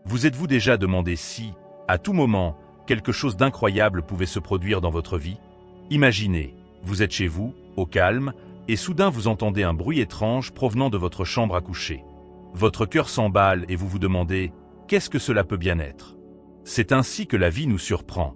Vous êtes-vous déjà demandé si, à tout moment, quelque chose d'incroyable pouvait se produire dans votre vie? Imaginez, vous êtes chez vous, au calme, et soudain vous entendez un bruit étrange provenant de votre chambre à coucher. Votre cœur s'emballe et vous vous demandez « Qu'est-ce que cela peut bien être ?» C'est ainsi que la vie nous surprend.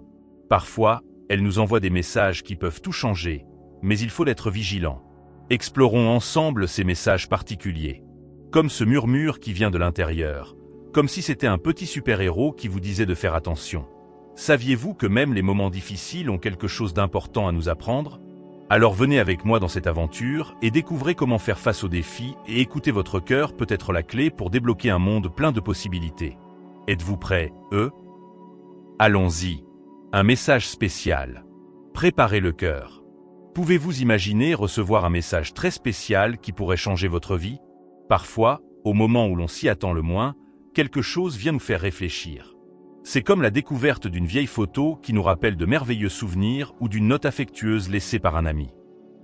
Parfois, elle nous envoie des messages qui peuvent tout changer, mais il faut être vigilant. Explorons ensemble ces messages particuliers. Comme ce murmure qui vient de l'intérieur, comme si c'était un petit super-héros qui vous disait de faire attention. Saviez-vous que même les moments difficiles ont quelque chose d'important à nous apprendre? Alors venez avec moi dans cette aventure et découvrez comment faire face aux défis et écoutez votre cœur peut être la clé pour débloquer un monde plein de possibilités. Êtes-vous prêts, Allons-y. Un message spécial. Préparez le cœur. Pouvez-vous imaginer recevoir un message très spécial qui pourrait changer votre vie? Parfois, au moment où l'on s'y attend le moins, quelque chose vient nous faire réfléchir. C'est comme la découverte d'une vieille photo qui nous rappelle de merveilleux souvenirs ou d'une note affectueuse laissée par un ami.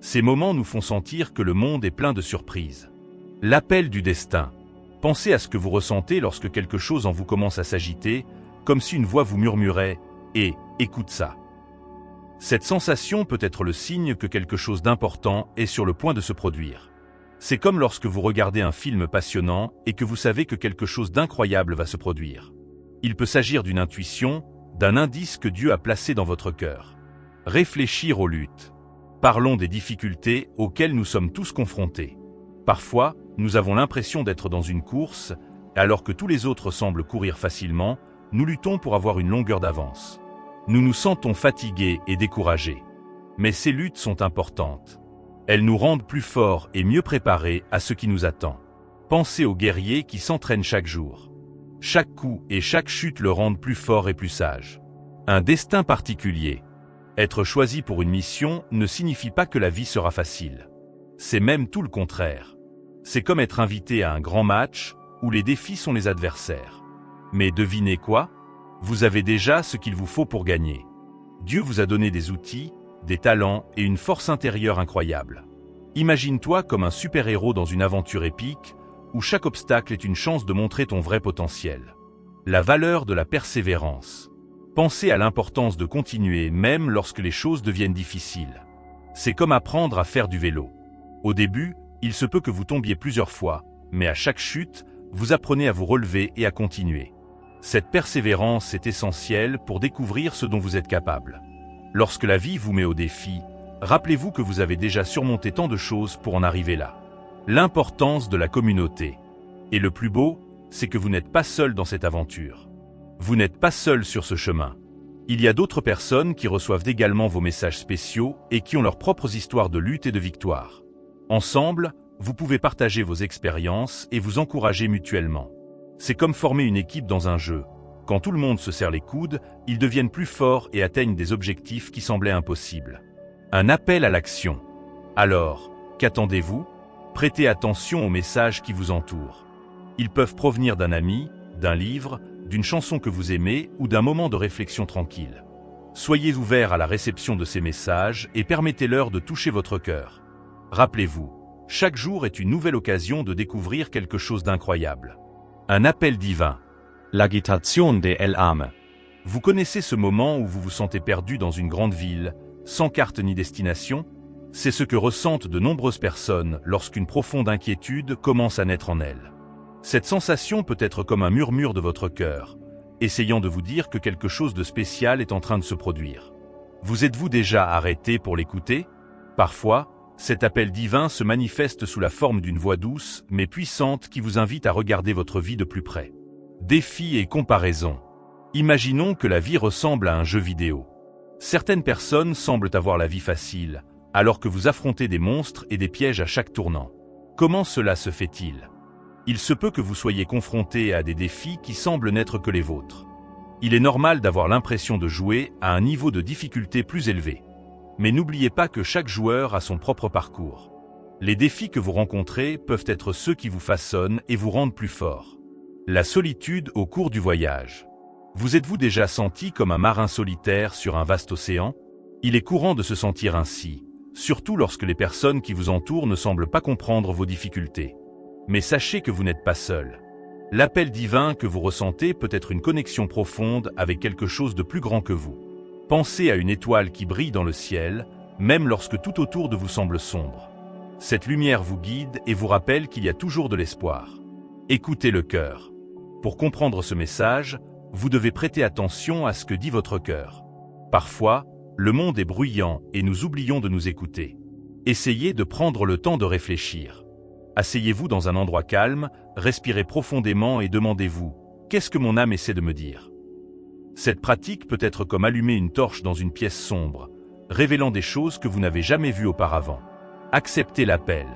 Ces moments nous font sentir que le monde est plein de surprises. L'appel du destin. Pensez à ce que vous ressentez lorsque quelque chose en vous commence à s'agiter, comme si une voix vous murmurait « Hé, écoute ça ». Cette sensation peut être le signe que quelque chose d'important est sur le point de se produire. C'est comme lorsque vous regardez un film passionnant et que vous savez que quelque chose d'incroyable va se produire. Il peut s'agir d'une intuition, d'un indice que Dieu a placé dans votre cœur. Réfléchir aux luttes. Parlons des difficultés auxquelles nous sommes tous confrontés. Parfois, nous avons l'impression d'être dans une course, alors que tous les autres semblent courir facilement, nous luttons pour avoir une longueur d'avance. Nous nous sentons fatigués et découragés. Mais ces luttes sont importantes. Elles nous rendent plus forts et mieux préparés à ce qui nous attend. Pensez aux guerriers qui s'entraînent chaque jour. Chaque coup et chaque chute le rendent plus fort et plus sage. Un destin particulier. Être choisi pour une mission ne signifie pas que la vie sera facile. C'est même tout le contraire. C'est comme être invité à un grand match où les défis sont les adversaires. Mais devinez quoi? Vous avez déjà ce qu'il vous faut pour gagner. Dieu vous a donné des outils, des talents et une force intérieure incroyable. Imagine-toi comme un super-héros dans une aventure épique où chaque obstacle est une chance de montrer ton vrai potentiel. La valeur de la persévérance. Pensez à l'importance de continuer même lorsque les choses deviennent difficiles. C'est comme apprendre à faire du vélo. Au début, il se peut que vous tombiez plusieurs fois, mais à chaque chute, vous apprenez à vous relever et à continuer. Cette persévérance est essentielle pour découvrir ce dont vous êtes capable. Lorsque la vie vous met au défi, rappelez-vous que vous avez déjà surmonté tant de choses pour en arriver là. L'importance de la communauté. Et le plus beau, c'est que vous n'êtes pas seul dans cette aventure. Vous n'êtes pas seul sur ce chemin. Il y a d'autres personnes qui reçoivent également vos messages spéciaux et qui ont leurs propres histoires de lutte et de victoire. Ensemble, vous pouvez partager vos expériences et vous encourager mutuellement. C'est comme former une équipe dans un jeu. Quand tout le monde se serre les coudes, ils deviennent plus forts et atteignent des objectifs qui semblaient impossibles. Un appel à l'action. Alors, qu'attendez-vous? Prêtez attention aux messages qui vous entourent. Ils peuvent provenir d'un ami, d'un livre, d'une chanson que vous aimez ou d'un moment de réflexion tranquille. Soyez ouverts à la réception de ces messages et permettez-leur de toucher votre cœur. Rappelez-vous, chaque jour est une nouvelle occasion de découvrir quelque chose d'incroyable. Un appel divin. L'agitation dell'âme. Vous connaissez ce moment où vous vous sentez perdu dans une grande ville, sans carte ni destination? C'est ce que ressentent de nombreuses personnes lorsqu'une profonde inquiétude commence à naître en elles. Cette sensation peut être comme un murmure de votre cœur, essayant de vous dire que quelque chose de spécial est en train de se produire. Vous êtes-vous déjà arrêté pour l'écouter? Parfois, cet appel divin se manifeste sous la forme d'une voix douce mais puissante qui vous invite à regarder votre vie de plus près. Défis et comparaisons. Imaginons que la vie ressemble à un jeu vidéo. Certaines personnes semblent avoir la vie facile, alors que vous affrontez des monstres et des pièges à chaque tournant. Comment cela se fait-il? Il se peut que vous soyez confronté à des défis qui semblent n'être que les vôtres. Il est normal d'avoir l'impression de jouer à un niveau de difficulté plus élevé. Mais n'oubliez pas que chaque joueur a son propre parcours. Les défis que vous rencontrez peuvent être ceux qui vous façonnent et vous rendent plus fort. La solitude au cours du voyage. Vous êtes-vous déjà senti comme un marin solitaire sur un vaste océan? Il est courant de se sentir ainsi, surtout lorsque les personnes qui vous entourent ne semblent pas comprendre vos difficultés. Mais sachez que vous n'êtes pas seul. L'appel divin que vous ressentez peut être une connexion profonde avec quelque chose de plus grand que vous. Pensez à une étoile qui brille dans le ciel, même lorsque tout autour de vous semble sombre. Cette lumière vous guide et vous rappelle qu'il y a toujours de l'espoir. Écoutez le cœur. Pour comprendre ce message, vous devez prêter attention à ce que dit votre cœur. Parfois, le monde est bruyant et nous oublions de nous écouter. Essayez de prendre le temps de réfléchir. Asseyez-vous dans un endroit calme, respirez profondément et demandez-vous « Qu'est-ce que mon âme essaie de me dire ?» Cette pratique peut être comme allumer une torche dans une pièce sombre, révélant des choses que vous n'avez jamais vues auparavant. Acceptez l'appel.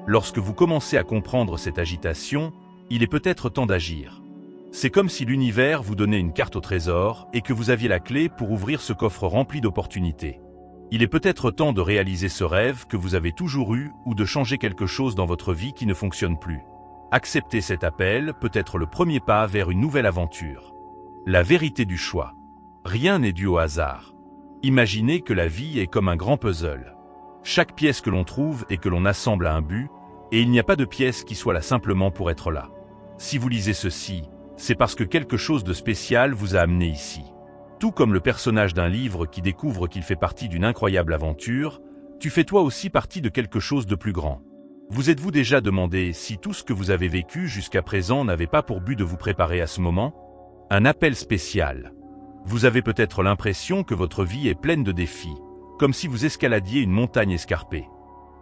Lorsque vous commencez à comprendre cette agitation, il est peut-être temps d'agir. C'est comme si l'univers vous donnait une carte au trésor et que vous aviez la clé pour ouvrir ce coffre rempli d'opportunités. Il est peut-être temps de réaliser ce rêve que vous avez toujours eu ou de changer quelque chose dans votre vie qui ne fonctionne plus. Accepter cet appel peut être le premier pas vers une nouvelle aventure. La vérité du choix. Rien n'est dû au hasard. Imaginez que la vie est comme un grand puzzle. Chaque pièce que l'on trouve et que l'on assemble a un but, et il n'y a pas de pièce qui soit là simplement pour être là. Si vous lisez ceci, c'est parce que quelque chose de spécial vous a amené ici. Tout comme le personnage d'un livre qui découvre qu'il fait partie d'une incroyable aventure, tu fais toi aussi partie de quelque chose de plus grand. Vous êtes-vous déjà demandé si tout ce que vous avez vécu jusqu'à présent n'avait pas pour but de vous préparer à ce moment? Un appel spécial. Vous avez peut-être l'impression que votre vie est pleine de défis, comme si vous escaladiez une montagne escarpée.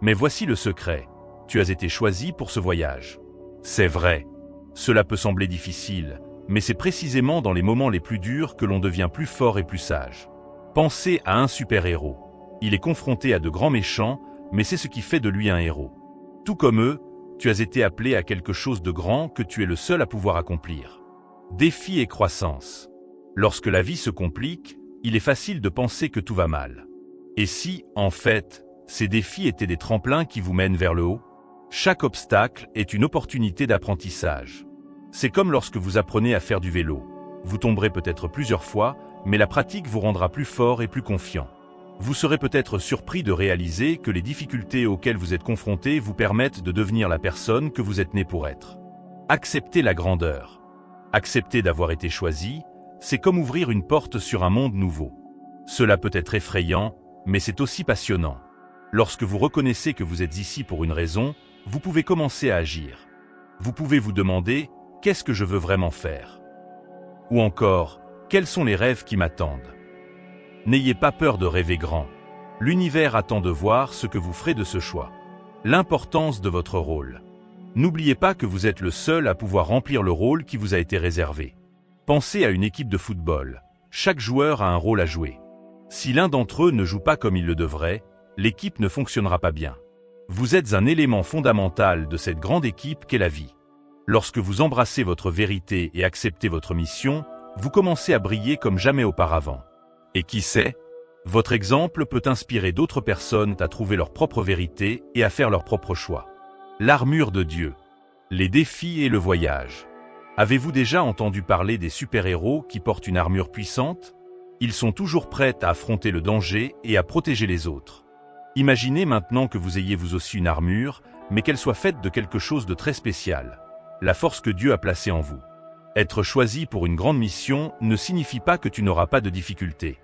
Mais voici le secret. Tu as été choisi pour ce voyage. C'est vrai. Cela peut sembler difficile, mais c'est précisément dans les moments les plus durs que l'on devient plus fort et plus sage. Pensez à un super-héros. Il est confronté à de grands méchants, mais c'est ce qui fait de lui un héros. Tout comme eux, tu as été appelé à quelque chose de grand que tu es le seul à pouvoir accomplir. Défi et croissance. Lorsque la vie se complique, il est facile de penser que tout va mal. Et si, en fait, ces défis étaient des tremplins qui vous mènent vers le haut? Chaque obstacle est une opportunité d'apprentissage. C'est comme lorsque vous apprenez à faire du vélo. Vous tomberez peut-être plusieurs fois, mais la pratique vous rendra plus fort et plus confiant. Vous serez peut-être surpris de réaliser que les difficultés auxquelles vous êtes confrontés vous permettent de devenir la personne que vous êtes né pour être. Acceptez la grandeur. Accepter d'avoir été choisi, c'est comme ouvrir une porte sur un monde nouveau. Cela peut être effrayant, mais c'est aussi passionnant. Lorsque vous reconnaissez que vous êtes ici pour une raison, vous pouvez commencer à agir. Vous pouvez vous demander « Qu'est-ce que je veux vraiment faire ?» Ou encore « Quels sont les rêves qui m'attendent ?» N'ayez pas peur de rêver grand. L'univers attend de voir ce que vous ferez de ce choix. L'importance de votre rôle. N'oubliez pas que vous êtes le seul à pouvoir remplir le rôle qui vous a été réservé. Pensez à une équipe de football. Chaque joueur a un rôle à jouer. Si l'un d'entre eux ne joue pas comme il le devrait, l'équipe ne fonctionnera pas bien. Vous êtes un élément fondamental de cette grande équipe qu'est la vie. Lorsque vous embrassez votre vérité et acceptez votre mission, vous commencez à briller comme jamais auparavant. Et qui sait, votre exemple peut inspirer d'autres personnes à trouver leur propre vérité et à faire leur propre choix. L'armure de Dieu. Les défis et le voyage. Avez-vous déjà entendu parler des super-héros qui portent une armure puissante? Ils sont toujours prêts à affronter le danger et à protéger les autres. Imaginez maintenant que vous ayez vous aussi une armure, mais qu'elle soit faite de quelque chose de très spécial. La force que Dieu a placée en vous. Être choisi pour une grande mission ne signifie pas que tu n'auras pas de difficultés.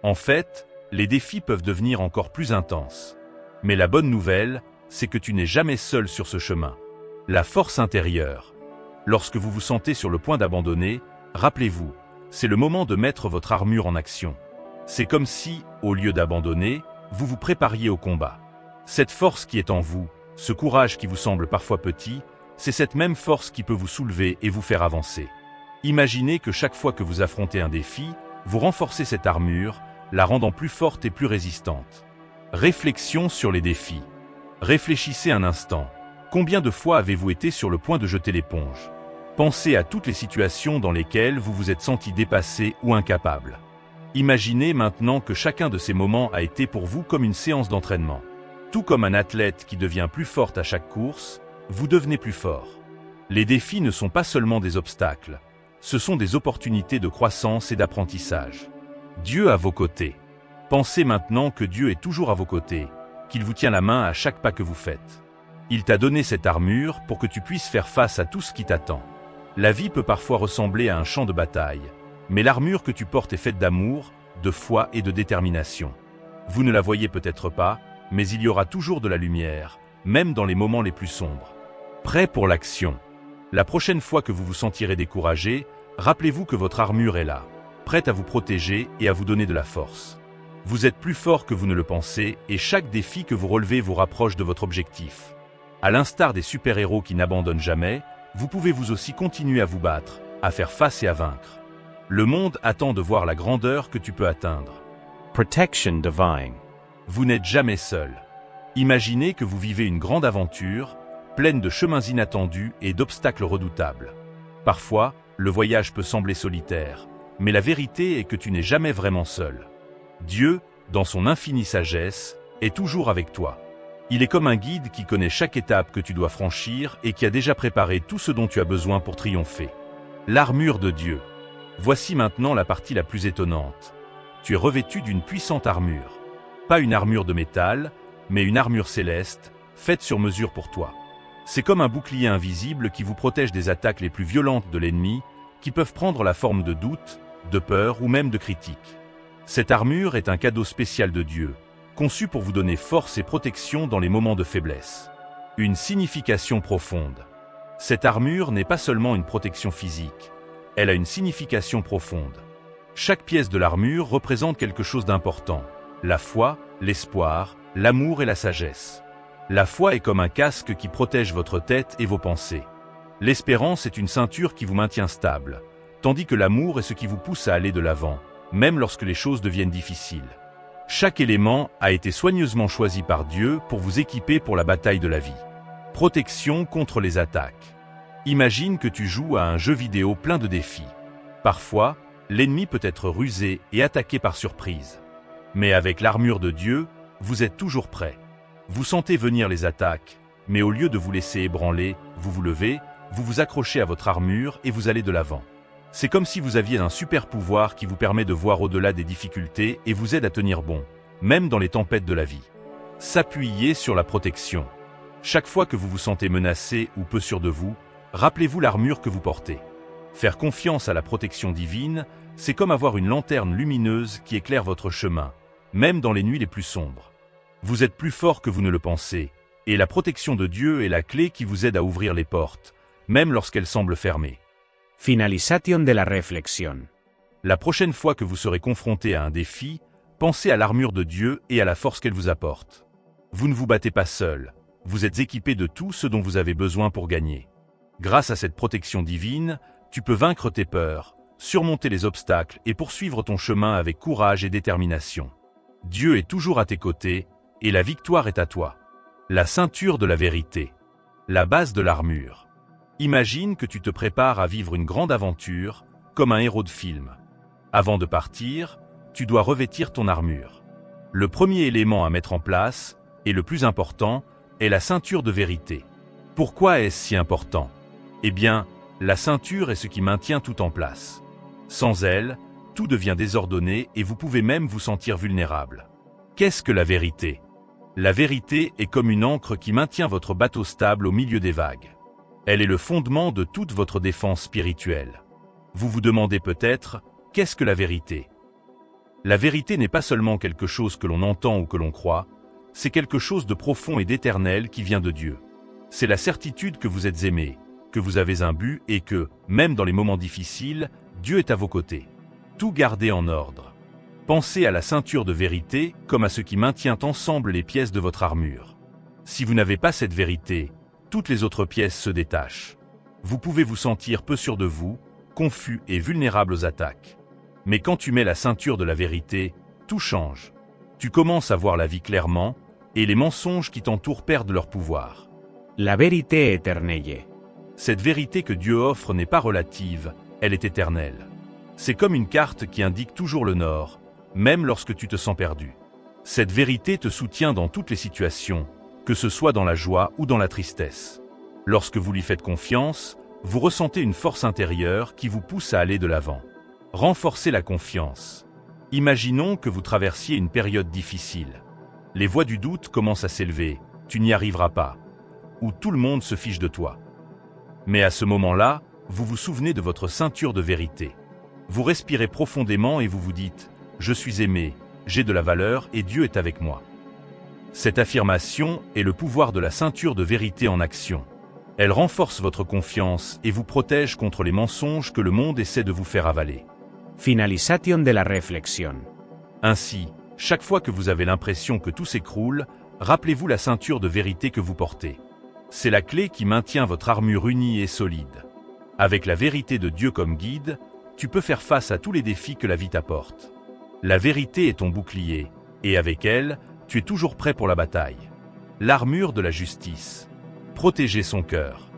En fait, les défis peuvent devenir encore plus intenses. Mais la bonne nouvelle, c'est que tu n'es jamais seul sur ce chemin. La force intérieure. Lorsque vous vous sentez sur le point d'abandonner, rappelez-vous, c'est le moment de mettre votre armure en action. C'est comme si, au lieu d'abandonner, vous vous prépariez au combat. Cette force qui est en vous, ce courage qui vous semble parfois petit, c'est cette même force qui peut vous soulever et vous faire avancer. Imaginez que chaque fois que vous affrontez un défi, vous renforcez cette armure, la rendant plus forte et plus résistante. Réflexion sur les défis. Réfléchissez un instant. Combien de fois avez-vous été sur le point de jeter l'éponge? Pensez à toutes les situations dans lesquelles vous vous êtes senti dépassé ou incapable. Imaginez maintenant que chacun de ces moments a été pour vous comme une séance d'entraînement. Tout comme un athlète qui devient plus fort à chaque course, vous devenez plus fort. Les défis ne sont pas seulement des obstacles, ce sont des opportunités de croissance et d'apprentissage. Dieu à vos côtés. Pensez maintenant que Dieu est toujours à vos côtés, qu'il vous tient la main à chaque pas que vous faites. Il t'a donné cette armure pour que tu puisses faire face à tout ce qui t'attend. La vie peut parfois ressembler à un champ de bataille, mais l'armure que tu portes est faite d'amour, de foi et de détermination. Vous ne la voyez peut-être pas, mais il y aura toujours de la lumière, même dans les moments les plus sombres. Prêt pour l'action. La prochaine fois que vous vous sentirez découragé, rappelez-vous que votre armure est là, prête à vous protéger et à vous donner de la force. Vous êtes plus fort que vous ne le pensez et chaque défi que vous relevez vous rapproche de votre objectif. À l'instar des super-héros qui n'abandonnent jamais, vous pouvez vous aussi continuer à vous battre, à faire face et à vaincre. Le monde attend de voir la grandeur que tu peux atteindre. Protection divine. Vous n'êtes jamais seul. Imaginez que vous vivez une grande aventure, pleine de chemins inattendus et d'obstacles redoutables. Parfois, le voyage peut sembler solitaire, mais la vérité est que tu n'es jamais vraiment seul. Dieu, dans son infinie sagesse, est toujours avec toi. Il est comme un guide qui connaît chaque étape que tu dois franchir et qui a déjà préparé tout ce dont tu as besoin pour triompher. L'armure de Dieu. Voici maintenant la partie la plus étonnante. Tu es revêtu d'une puissante armure. Pas une armure de métal, mais une armure céleste, faite sur mesure pour toi. C'est comme un bouclier invisible qui vous protège des attaques les plus violentes de l'ennemi, qui peuvent prendre la forme de doutes, de peur ou même de critiques. Cette armure est un cadeau spécial de Dieu, conçu pour vous donner force et protection dans les moments de faiblesse. Une signification profonde. Cette armure n'est pas seulement une protection physique, elle a une signification profonde. Chaque pièce de l'armure représente quelque chose d'important. La foi, l'espoir, l'amour et la sagesse. La foi est comme un casque qui protège votre tête et vos pensées. L'espérance est une ceinture qui vous maintient stable, tandis que l'amour est ce qui vous pousse à aller de l'avant, même lorsque les choses deviennent difficiles. Chaque élément a été soigneusement choisi par Dieu pour vous équiper pour la bataille de la vie. Protection contre les attaques. Imagine que tu joues à un jeu vidéo plein de défis. Parfois, l'ennemi peut être rusé et attaqué par surprise. Mais avec l'armure de Dieu, vous êtes toujours prêt. Vous sentez venir les attaques, mais au lieu de vous laisser ébranler, vous vous levez, vous vous accrochez à votre armure et vous allez de l'avant. C'est comme si vous aviez un super pouvoir qui vous permet de voir au-delà des difficultés et vous aide à tenir bon, même dans les tempêtes de la vie. S'appuyer sur la protection. Chaque fois que vous vous sentez menacé ou peu sûr de vous, rappelez-vous l'armure que vous portez. Faire confiance à la protection divine, c'est comme avoir une lanterne lumineuse qui éclaire votre chemin, même dans les nuits les plus sombres. Vous êtes plus fort que vous ne le pensez, et la protection de Dieu est la clé qui vous aide à ouvrir les portes, même lorsqu'elles semblent fermées. Finalización de la reflexión. La prochaine fois que vous serez confronté à un défi, pensez à l'armure de Dieu et à la force qu'elle vous apporte. Vous ne vous battez pas seul, vous êtes équipé de tout ce dont vous avez besoin pour gagner. Grâce à cette protection divine, tu peux vaincre tes peurs, surmonter les obstacles et poursuivre ton chemin avec courage et détermination. Dieu est toujours à tes côtés, et la victoire est à toi. La ceinture de la vérité. La base de l'armure. Imagine que tu te prépares à vivre une grande aventure, comme un héros de film. Avant de partir, tu dois revêtir ton armure. Le premier élément à mettre en place, et le plus important, est la ceinture de vérité. Pourquoi est-ce si important? Eh bien, la ceinture est ce qui maintient tout en place. Sans elle, tout devient désordonné et vous pouvez même vous sentir vulnérable. Qu'est-ce que la vérité? La vérité est comme une ancre qui maintient votre bateau stable au milieu des vagues. Elle est le fondement de toute votre défense spirituelle. Vous vous demandez peut-être, qu'est-ce que la vérité? La vérité n'est pas seulement quelque chose que l'on entend ou que l'on croit, c'est quelque chose de profond et d'éternel qui vient de Dieu. C'est la certitude que vous êtes aimé, que vous avez un but et que, même dans les moments difficiles, Dieu est à vos côtés. Tout garder en ordre. Pensez à la ceinture de vérité comme à ce qui maintient ensemble les pièces de votre armure. Si vous n'avez pas cette vérité, toutes les autres pièces se détachent. Vous pouvez vous sentir peu sûr de vous, confus et vulnérable aux attaques. Mais quand tu mets la ceinture de la vérité, tout change. Tu commences à voir la vie clairement, et les mensonges qui t'entourent perdent leur pouvoir. La vérité éternelle. Cette vérité que Dieu offre n'est pas relative, elle est éternelle. C'est comme une carte qui indique toujours le nord, même lorsque tu te sens perdu. Cette vérité te soutient dans toutes les situations, que ce soit dans la joie ou dans la tristesse. Lorsque vous lui faites confiance, vous ressentez une force intérieure qui vous pousse à aller de l'avant. Renforcez la confiance. Imaginons que vous traversiez une période difficile. Les voix du doute commencent à s'élever, tu n'y arriveras pas, ou tout le monde se fiche de toi. Mais à ce moment-là, vous vous souvenez de votre ceinture de vérité. Vous respirez profondément et vous vous dites « Je suis aimé, j'ai de la valeur et Dieu est avec moi ». Cette affirmation est le pouvoir de la ceinture de vérité en action. Elle renforce votre confiance et vous protège contre les mensonges que le monde essaie de vous faire avaler. Finalization de la reflexión. Ainsi, chaque fois que vous avez l'impression que tout s'écroule, rappelez-vous la ceinture de vérité que vous portez. C'est la clé qui maintient votre armure unie et solide. Avec la vérité de Dieu comme guide, tu peux faire face à tous les défis que la vie t'apporte. La vérité est ton bouclier, et avec elle, tu es toujours prêt pour la bataille. L'armure de la justice. Protégez son cœur.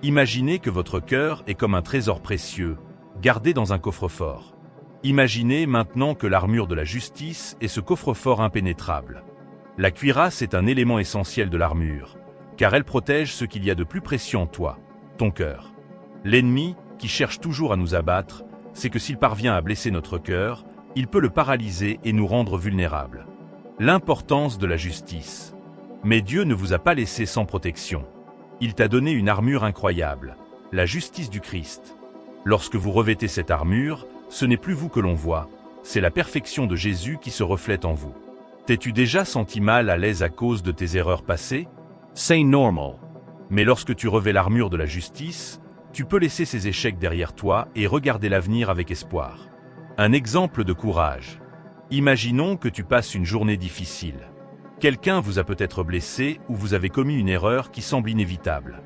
Imaginez que votre cœur est comme un trésor précieux, gardé dans un coffre-fort. Imaginez maintenant que l'armure de la justice est ce coffre-fort impénétrable. La cuirasse est un élément essentiel de l'armure, car elle protège ce qu'il y a de plus précieux en toi, ton cœur. L'ennemi, qui cherche toujours à nous abattre, c'est que s'il parvient à blesser notre cœur, il peut le paralyser et nous rendre vulnérables. L'importance de la justice. Mais Dieu ne vous a pas laissé sans protection. Il t'a donné une armure incroyable, la justice du Christ. Lorsque vous revêtez cette armure, ce n'est plus vous que l'on voit, c'est la perfection de Jésus qui se reflète en vous. T'es-tu déjà senti mal à l'aise à cause de tes erreurs passées? Say normal. Mais lorsque tu revêts l'armure de la justice, tu peux laisser ces échecs derrière toi et regarder l'avenir avec espoir. Un exemple de courage. Imaginons que tu passes une journée difficile. Quelqu'un vous a peut-être blessé ou vous avez commis une erreur qui semble inévitable.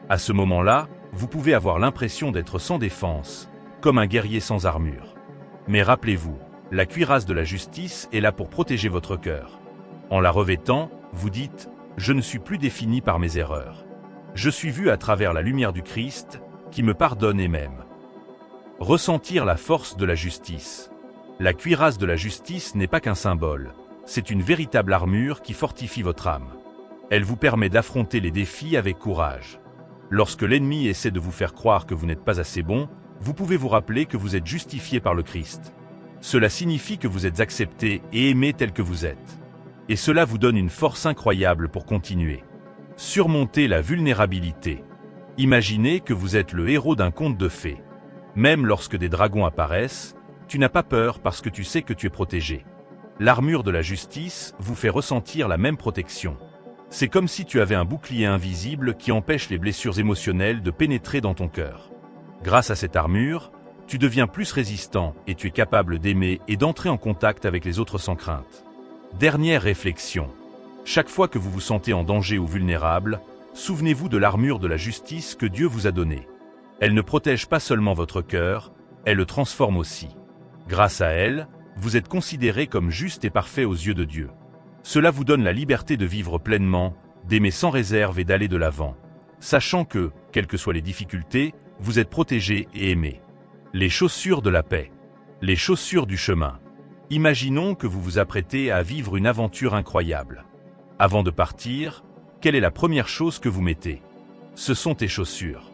À ce moment-là, vous pouvez avoir l'impression d'être sans défense, comme un guerrier sans armure. Mais rappelez-vous, la cuirasse de la justice est là pour protéger votre cœur. En la revêtant, vous dites « Je ne suis plus défini par mes erreurs. Je suis vu à travers la lumière du Christ, qui me pardonne et m'aime. » Ressentir la force de la justice. La cuirasse de la justice n'est pas qu'un symbole, c'est une véritable armure qui fortifie votre âme. Elle vous permet d'affronter les défis avec courage. Lorsque l'ennemi essaie de vous faire croire que vous n'êtes pas assez bon, vous pouvez vous rappeler que vous êtes justifié par le Christ. Cela signifie que vous êtes accepté et aimé tel que vous êtes. Et cela vous donne une force incroyable pour continuer. Surmonter la vulnérabilité. Imaginez que vous êtes le héros d'un conte de fées. Même lorsque des dragons apparaissent, tu n'as pas peur parce que tu sais que tu es protégé. L'armure de la justice vous fait ressentir la même protection. C'est comme si tu avais un bouclier invisible qui empêche les blessures émotionnelles de pénétrer dans ton cœur. Grâce à cette armure, tu deviens plus résistant et tu es capable d'aimer et d'entrer en contact avec les autres sans crainte. Dernière réflexion. Chaque fois que vous vous sentez en danger ou vulnérable, souvenez-vous de l'armure de la justice que Dieu vous a donnée. Elle ne protège pas seulement votre cœur, elle le transforme aussi. Grâce à elle, vous êtes considéré comme juste et parfait aux yeux de Dieu. Cela vous donne la liberté de vivre pleinement, d'aimer sans réserve et d'aller de l'avant, sachant que, quelles que soient les difficultés, vous êtes protégé et aimé. Les chaussures de la paix. Les chaussures du chemin. Imaginons que vous vous apprêtez à vivre une aventure incroyable. Avant de partir, quelle est la première chose que vous mettez? Ce sont tes chaussures.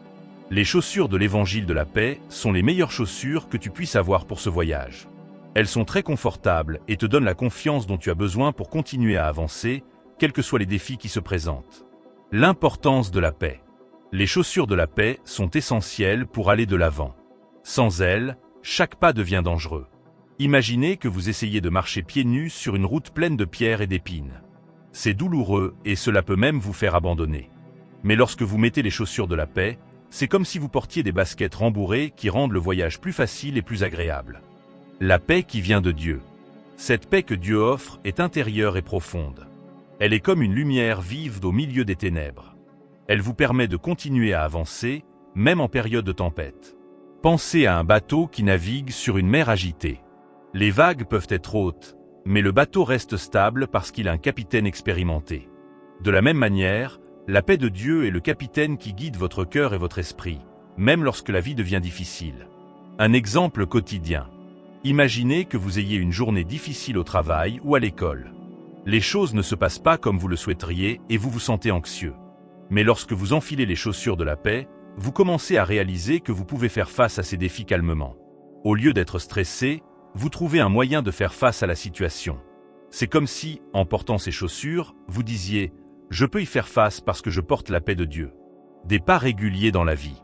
Les chaussures de l'évangile de la paix sont les meilleures chaussures que tu puisses avoir pour ce voyage. Elles sont très confortables et te donnent la confiance dont tu as besoin pour continuer à avancer, quels que soient les défis qui se présentent. L'importance de la paix. Les chaussures de la paix sont essentielles pour aller de l'avant. Sans elles, chaque pas devient dangereux. Imaginez que vous essayez de marcher pieds nus sur une route pleine de pierres et d'épines. C'est douloureux et cela peut même vous faire abandonner. Mais lorsque vous mettez les chaussures de la paix, c'est comme si vous portiez des baskets rembourrées qui rendent le voyage plus facile et plus agréable. La paix qui vient de Dieu. Cette paix que Dieu offre est intérieure et profonde. Elle est comme une lumière vive au milieu des ténèbres. Elle vous permet de continuer à avancer, même en période de tempête. Pensez à un bateau qui navigue sur une mer agitée. Les vagues peuvent être hautes, mais le bateau reste stable parce qu'il a un capitaine expérimenté. De la même manière, la paix de Dieu est le capitaine qui guide votre cœur et votre esprit, même lorsque la vie devient difficile. Un exemple quotidien. Imaginez que vous ayez une journée difficile au travail ou à l'école. Les choses ne se passent pas comme vous le souhaiteriez et vous vous sentez anxieux. Mais lorsque vous enfilez les chaussures de la paix, vous commencez à réaliser que vous pouvez faire face à ces défis calmement. Au lieu d'être stressé, vous trouvez un moyen de faire face à la situation. C'est comme si, en portant ces chaussures, vous disiez « Je peux y faire face parce que je porte la paix de Dieu ». Des pas réguliers dans la vie.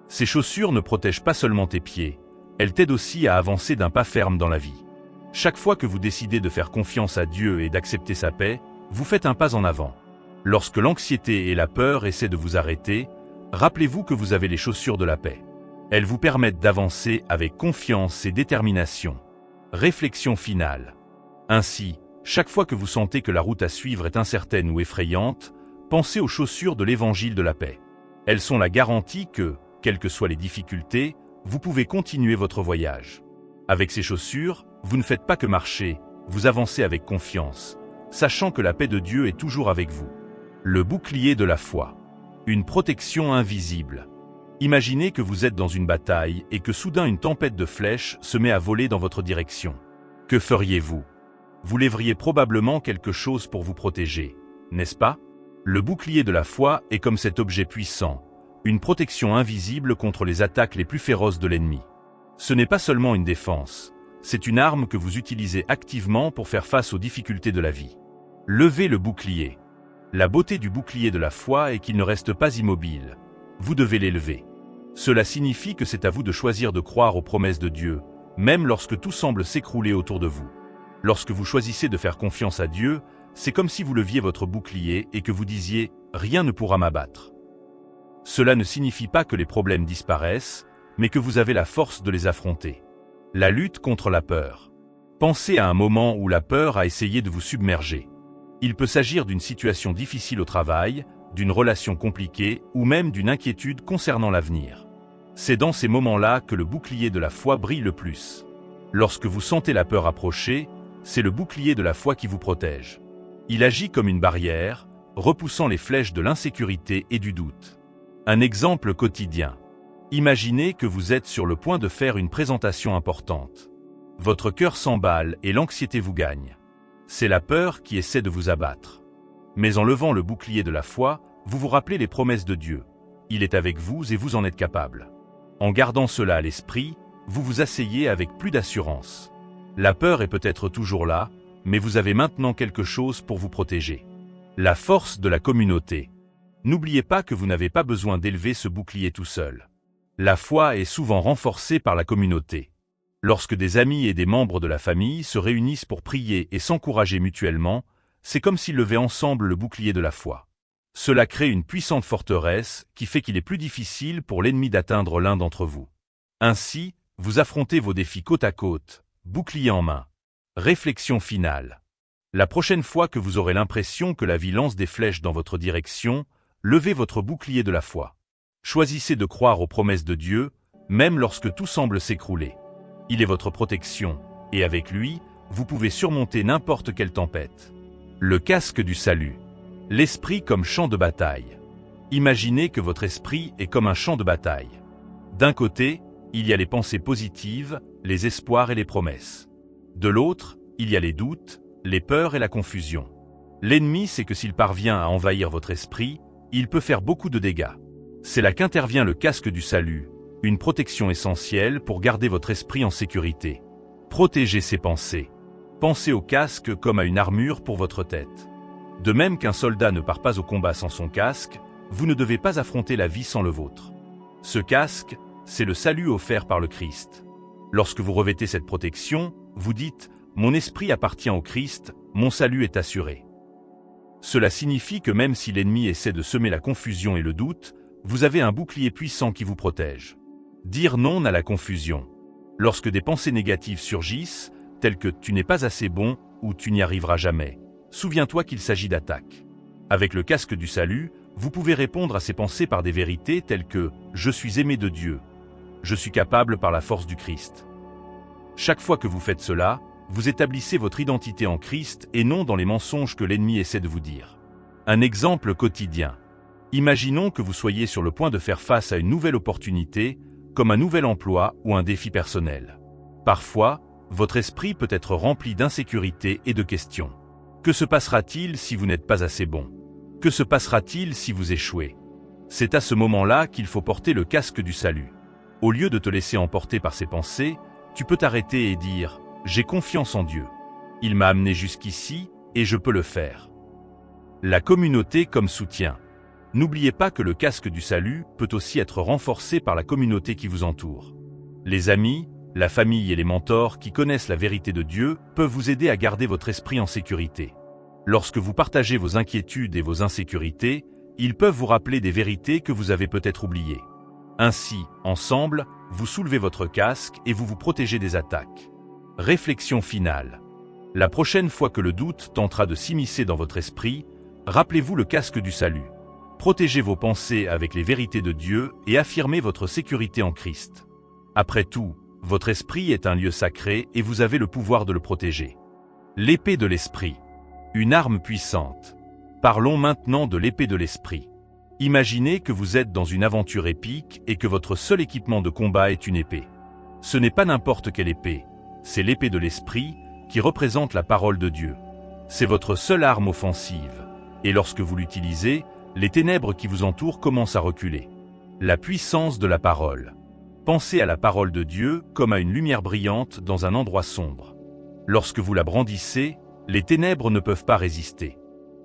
Ces chaussures ne protègent pas seulement tes pieds, elles t'aident aussi à avancer d'un pas ferme dans la vie. Chaque fois que vous décidez de faire confiance à Dieu et d'accepter sa paix, vous faites un pas en avant. Lorsque l'anxiété et la peur essaient de vous arrêter, rappelez-vous que vous avez les chaussures de la paix. Elles vous permettent d'avancer avec confiance et détermination. Réflexion finale. Ainsi, chaque fois que vous sentez que la route à suivre est incertaine ou effrayante, pensez aux chaussures de l'Évangile de la paix. Elles sont la garantie que, quelles que soient les difficultés, vous pouvez continuer votre voyage. Avec ces chaussures, vous ne faites pas que marcher, vous avancez avec confiance, sachant que la paix de Dieu est toujours avec vous. Le bouclier de la foi. Une protection invisible. Imaginez que vous êtes dans une bataille et que soudain une tempête de flèches se met à voler dans votre direction. Que feriez-vous? Vous lèveriez probablement quelque chose pour vous protéger, n'est-ce pas? Le bouclier de la foi est comme cet objet puissant, une protection invisible contre les attaques les plus féroces de l'ennemi. Ce n'est pas seulement une défense, c'est une arme que vous utilisez activement pour faire face aux difficultés de la vie. Levez le bouclier. La beauté du bouclier de la foi est qu'il ne reste pas immobile. Vous devez l'élever. Cela signifie que c'est à vous de choisir de croire aux promesses de Dieu, même lorsque tout semble s'écrouler autour de vous. Lorsque vous choisissez de faire confiance à Dieu, c'est comme si vous leviez votre bouclier et que vous disiez « Rien ne pourra m'abattre ». Cela ne signifie pas que les problèmes disparaissent, mais que vous avez la force de les affronter. La lutte contre la peur. Pensez à un moment où la peur a essayé de vous submerger. Il peut s'agir d'une situation difficile au travail, d'une relation compliquée ou même d'une inquiétude concernant l'avenir. C'est dans ces moments-là que le bouclier de la foi brille le plus. Lorsque vous sentez la peur approcher, c'est le bouclier de la foi qui vous protège. Il agit comme une barrière, repoussant les flèches de l'insécurité et du doute. Un exemple quotidien. Imaginez que vous êtes sur le point de faire une présentation importante. Votre cœur s'emballe et l'anxiété vous gagne. C'est la peur qui essaie de vous abattre. Mais en levant le bouclier de la foi, vous vous rappelez les promesses de Dieu. Il est avec vous et vous en êtes capable. En gardant cela à l'esprit, vous vous asseyez avec plus d'assurance. La peur est peut-être toujours là, mais vous avez maintenant quelque chose pour vous protéger. La force de la communauté. N'oubliez pas que vous n'avez pas besoin d'élever ce bouclier tout seul. La foi est souvent renforcée par la communauté. Lorsque des amis et des membres de la famille se réunissent pour prier et s'encourager mutuellement, c'est comme s'ils levaient ensemble le bouclier de la foi. Cela crée une puissante forteresse qui fait qu'il est plus difficile pour l'ennemi d'atteindre l'un d'entre vous. Ainsi, vous affrontez vos défis côte à côte, bouclier en main. Réflexion finale. La prochaine fois que vous aurez l'impression que la vie lance des flèches dans votre direction, levez votre bouclier de la foi. Choisissez de croire aux promesses de Dieu, même lorsque tout semble s'écrouler. Il est votre protection, et avec lui, vous pouvez surmonter n'importe quelle tempête. Le casque du salut. L'esprit comme champ de bataille. Imaginez que votre esprit est comme un champ de bataille. D'un côté, il y a les pensées positives, les espoirs et les promesses. De l'autre, il y a les doutes, les peurs et la confusion. L'ennemi sait que s'il parvient à envahir votre esprit, il peut faire beaucoup de dégâts. C'est là qu'intervient le casque du salut, une protection essentielle pour garder votre esprit en sécurité. Protégez ses pensées. Pensez au casque comme à une armure pour votre tête. De même qu'un soldat ne part pas au combat sans son casque, vous ne devez pas affronter la vie sans le vôtre. Ce casque, c'est le salut offert par le Christ. Lorsque vous revêtez cette protection, vous dites « Mon esprit appartient au Christ, mon salut est assuré ». Cela signifie que même si l'ennemi essaie de semer la confusion et le doute, vous avez un bouclier puissant qui vous protège. Dire non à la confusion. Lorsque des pensées négatives surgissent, telles que « tu n'es pas assez bon » ou « tu n'y arriveras jamais », souviens-toi qu'il s'agit d'attaques. Avec le casque du salut, vous pouvez répondre à ces pensées par des vérités telles que « je suis aimé de Dieu »,« je suis capable par la force du Christ ». Chaque fois que vous faites cela, vous établissez votre identité en Christ et non dans les mensonges que l'ennemi essaie de vous dire. Un exemple quotidien. Imaginons que vous soyez sur le point de faire face à une nouvelle opportunité, comme un nouvel emploi ou un défi personnel. Parfois, votre esprit peut être rempli d'insécurité et de questions. Que se passera-t-il si vous n'êtes pas assez bon? Que se passera-t-il si vous échouez? C'est à ce moment-là qu'il faut porter le casque du salut. Au lieu de te laisser emporter par ces pensées, tu peux t'arrêter et dire « J'ai confiance en Dieu. Il m'a amené jusqu'ici et je peux le faire. » La communauté comme soutien. N'oubliez pas que le casque du salut peut aussi être renforcé par la communauté qui vous entoure. Les amis, la famille et les mentors qui connaissent la vérité de Dieu peuvent vous aider à garder votre esprit en sécurité. Lorsque vous partagez vos inquiétudes et vos insécurités, ils peuvent vous rappeler des vérités que vous avez peut-être oubliées. Ainsi, ensemble, vous soulevez votre casque et vous vous protégez des attaques. Réflexion finale. La prochaine fois que le doute tentera de s'immiscer dans votre esprit, rappelez-vous le casque du salut. Protégez vos pensées avec les vérités de Dieu et affirmez votre sécurité en Christ. Après tout, votre esprit est un lieu sacré et vous avez le pouvoir de le protéger. L'épée de l'esprit. Une arme puissante. Parlons maintenant de l'épée de l'esprit. Imaginez que vous êtes dans une aventure épique et que votre seul équipement de combat est une épée. Ce n'est pas n'importe quelle épée, c'est l'épée de l'esprit qui représente la parole de Dieu. C'est votre seule arme offensive, et lorsque vous l'utilisez, les ténèbres qui vous entourent commencent à reculer. La puissance de la parole. Pensez à la parole de Dieu comme à une lumière brillante dans un endroit sombre. Lorsque vous la brandissez, les ténèbres ne peuvent pas résister.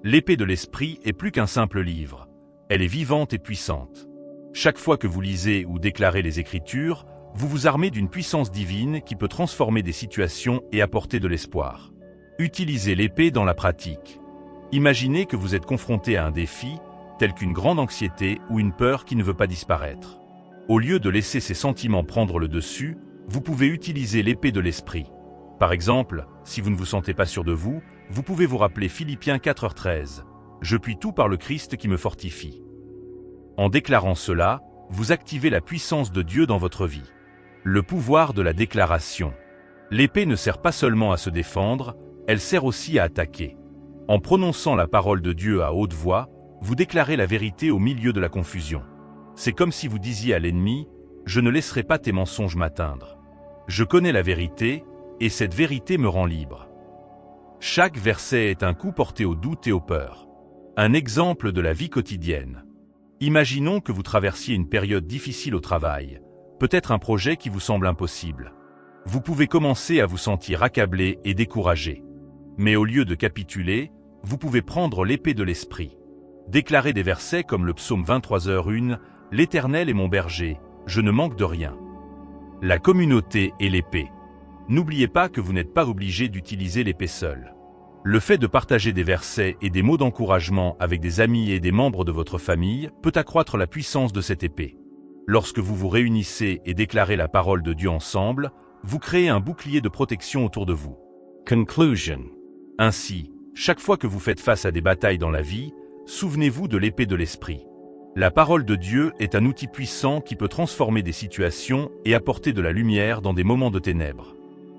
L'épée de l'esprit est plus qu'un simple livre. Elle est vivante et puissante. Chaque fois que vous lisez ou déclarez les Écritures, vous vous armez d'une puissance divine qui peut transformer des situations et apporter de l'espoir. Utilisez l'épée dans la pratique. Imaginez que vous êtes confronté à un défi, tel qu'une grande anxiété ou une peur qui ne veut pas disparaître. Au lieu de laisser ces sentiments prendre le dessus, vous pouvez utiliser l'épée de l'esprit. Par exemple, si vous ne vous sentez pas sûr de vous, vous pouvez vous rappeler Philippiens 4:13. « Je puis tout par le Christ qui me fortifie ». En déclarant cela, vous activez la puissance de Dieu dans votre vie. Le pouvoir de la déclaration. L'épée ne sert pas seulement à se défendre, elle sert aussi à attaquer. En prononçant la parole de Dieu à haute voix, vous déclarez la vérité au milieu de la confusion. C'est comme si vous disiez à l'ennemi, « Je ne laisserai pas tes mensonges m'atteindre. Je connais la vérité, et cette vérité me rend libre. » Chaque verset est un coup porté au doute et aux peurs. Un exemple de la vie quotidienne. Imaginons que vous traversiez une période difficile au travail, peut-être un projet qui vous semble impossible. Vous pouvez commencer à vous sentir accablé et découragé. Mais au lieu de capituler, vous pouvez prendre l'épée de l'esprit. Déclarer des versets comme le psaume 23h1, « L'Éternel est mon berger, je ne manque de rien ». La communauté et l'épée. N'oubliez pas que vous n'êtes pas obligé d'utiliser l'épée seule. Le fait de partager des versets et des mots d'encouragement avec des amis et des membres de votre famille peut accroître la puissance de cette épée. Lorsque vous vous réunissez et déclarez la parole de Dieu ensemble, vous créez un bouclier de protection autour de vous. Conclusion. Ainsi, chaque fois que vous faites face à des batailles dans la vie, souvenez-vous de l'épée de l'esprit. La parole de Dieu est un outil puissant qui peut transformer des situations et apporter de la lumière dans des moments de ténèbres.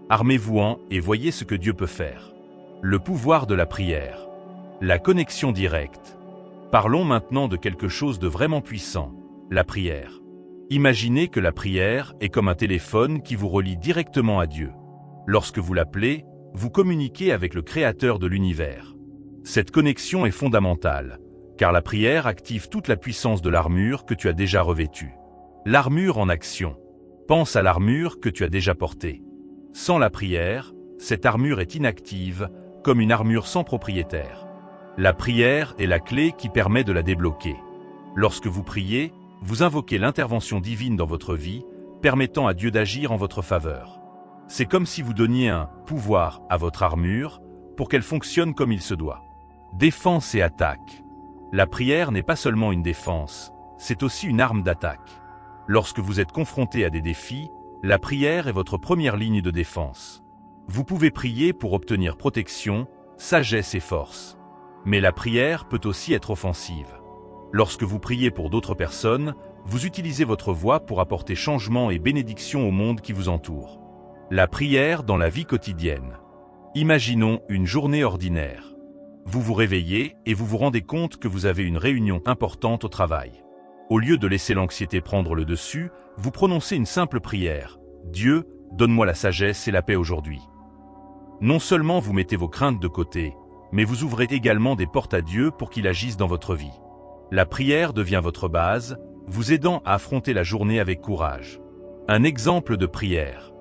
Armez-vous-en et voyez ce que Dieu peut faire. Le pouvoir de la prière. La connexion directe. Parlons maintenant de quelque chose de vraiment puissant, la prière. Imaginez que la prière est comme un téléphone qui vous relie directement à Dieu. Lorsque vous l'appelez, vous communiquez avec le Créateur de l'univers. Cette connexion est fondamentale, car la prière active toute la puissance de l'armure que tu as déjà revêtue. L'armure en action. Pense à l'armure que tu as déjà portée. Sans la prière, cette armure est inactive, comme une armure sans propriétaire. La prière est la clé qui permet de la débloquer. Lorsque vous priez, vous invoquez l'intervention divine dans votre vie, permettant à Dieu d'agir en votre faveur. C'est comme si vous donniez un pouvoir à votre armure pour qu'elle fonctionne comme il se doit. Défense et attaque. La prière n'est pas seulement une défense, c'est aussi une arme d'attaque. Lorsque vous êtes confronté à des défis, la prière est votre première ligne de défense. Vous pouvez prier pour obtenir protection, sagesse et force. Mais la prière peut aussi être offensive. Lorsque vous priez pour d'autres personnes, vous utilisez votre voix pour apporter changement et bénédiction au monde qui vous entoure. La prière dans la vie quotidienne. Imaginons une journée ordinaire. Vous vous réveillez et vous vous rendez compte que vous avez une réunion importante au travail. Au lieu de laisser l'anxiété prendre le dessus, vous prononcez une simple prière. « Dieu, donne-moi la sagesse et la paix aujourd'hui ». Non seulement vous mettez vos craintes de côté, mais vous ouvrez également des portes à Dieu pour qu'il agisse dans votre vie. La prière devient votre base, vous aidant à affronter la journée avec courage. Un exemple de prière.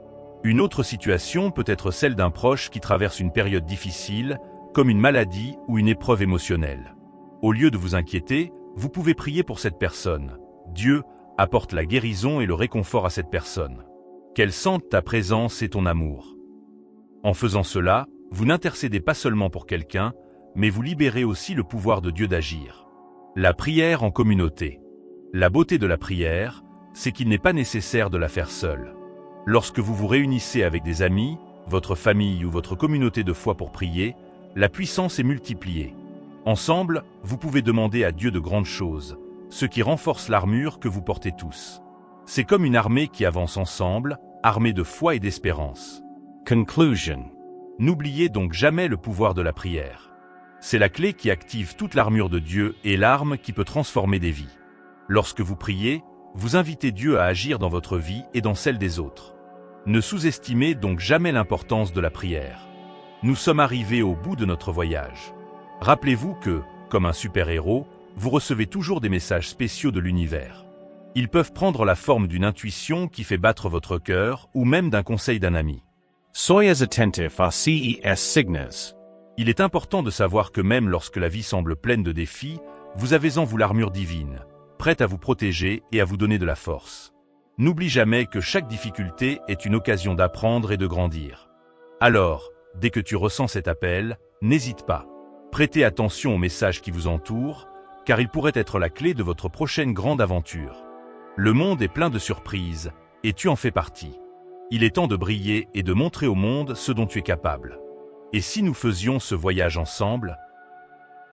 Une autre situation peut être celle d'un proche qui traverse une période difficile, comme une maladie ou une épreuve émotionnelle. Au lieu de vous inquiéter, Vous pouvez prier pour cette personne. Dieu apporte la guérison et le réconfort à cette personne. Qu'elle sente ta présence et ton amour. En faisant cela, vous n'intercédez pas seulement pour quelqu'un, mais vous libérez aussi le pouvoir de Dieu d'agir. La prière en communauté. La beauté de la prière, c'est qu'il n'est pas nécessaire de la faire seule. Lorsque vous vous réunissez avec des amis, votre famille ou votre communauté de foi pour prier, la puissance est multipliée. Ensemble, vous pouvez demander à Dieu de grandes choses, ce qui renforce l'armure que vous portez tous. C'est comme une armée qui avance ensemble, armée de foi et d'espérance. Conclusion. N'oubliez donc jamais le pouvoir de la prière. C'est la clé qui active toute l'armure de Dieu et l'arme qui peut transformer des vies. Lorsque vous priez, vous invitez Dieu à agir dans votre vie et dans celle des autres. Ne sous-estimez donc jamais l'importance de la prière. Nous sommes arrivés au bout de notre voyage. Rappelez-vous que, comme un super-héros, vous recevez toujours des messages spéciaux de l'univers. Ils peuvent prendre la forme d'une intuition qui fait battre votre cœur ou même d'un conseil d'un ami. Soyez attentif à ces signes. Il est important de savoir que même lorsque la vie semble pleine de défis, vous avez en vous l'armure divine, prête à vous protéger et à vous donner de la force. N'oublie jamais que chaque difficulté est une occasion d'apprendre et de grandir. Alors, dès que tu ressens cet appel, n'hésite pas. Prêtez attention aux messages qui vous entourent, car ils pourraient être la clé de votre prochaine grande aventure. Le monde est plein de surprises, et tu en fais partie. Il est temps de briller et de montrer au monde ce dont tu es capable. Et si nous faisions ce voyage ensemble,